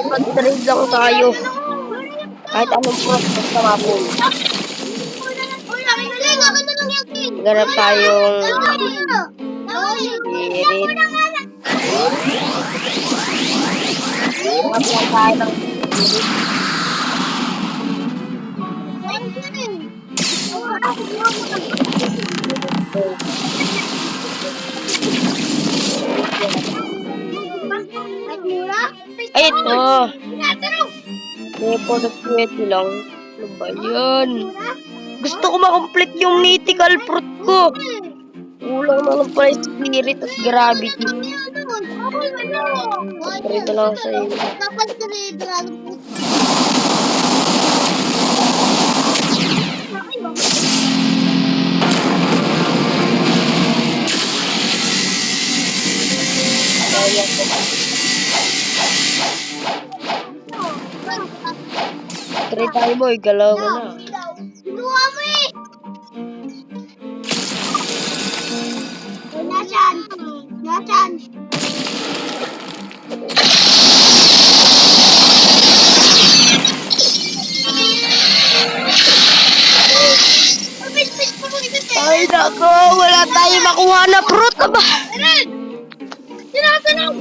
Mag-trade lang tayo. Kahit anong prop, basta mapul. Ganap tayong spirit. Ganap lang tayo ng spirit. Ay, ito. Lepo na pwede lang. Ano ba yan? Gusto ko makomplete yung mythical fruit ko. Kulang na lang pala yung spirit at gravity. Pwede na lang sa iyo. Try tayo boy, galaw ka na. Kinuha mo eh! Nasaan? Nasaan? Ay nako, wala tayo makuha na fruit na ba? Tinatanaw!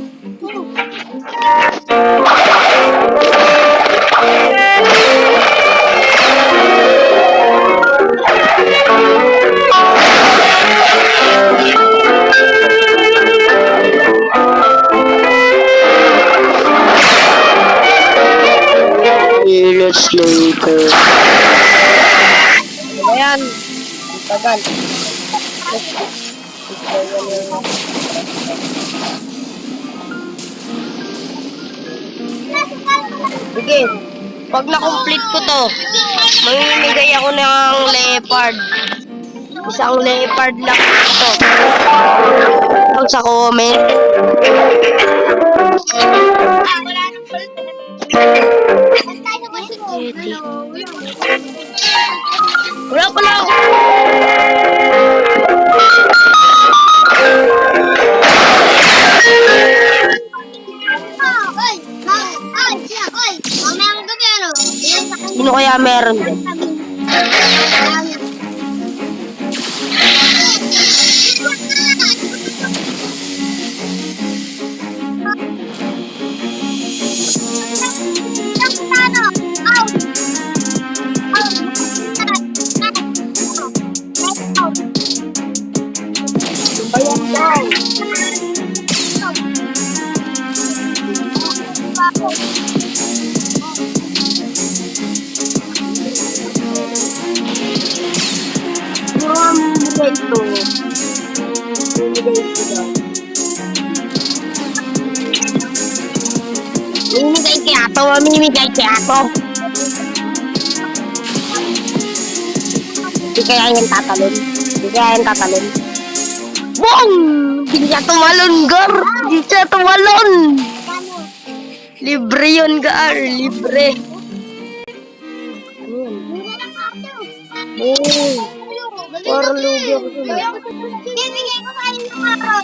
Minutes later. Ano yan? Ang tagal. Sige, pag na-complete ko to, mamimigay ako ng leopard. Isang leopard lang ito. Ito sa comment. Wala pala ako. Sino kaya meron din? Bayad daw. Mamimigay ito. Mamimigay kaya ito. Mamimigay kaya ito. Hindi kaya yung tatalon. Hindi kaya yung tatalon. Bong! Hindi siya tumalon, Gar! Hindi siya tumalon! Libre yun, Gar! Libre! Oh! Parang lugi ako dun. Bibigay ko kayo ng araw.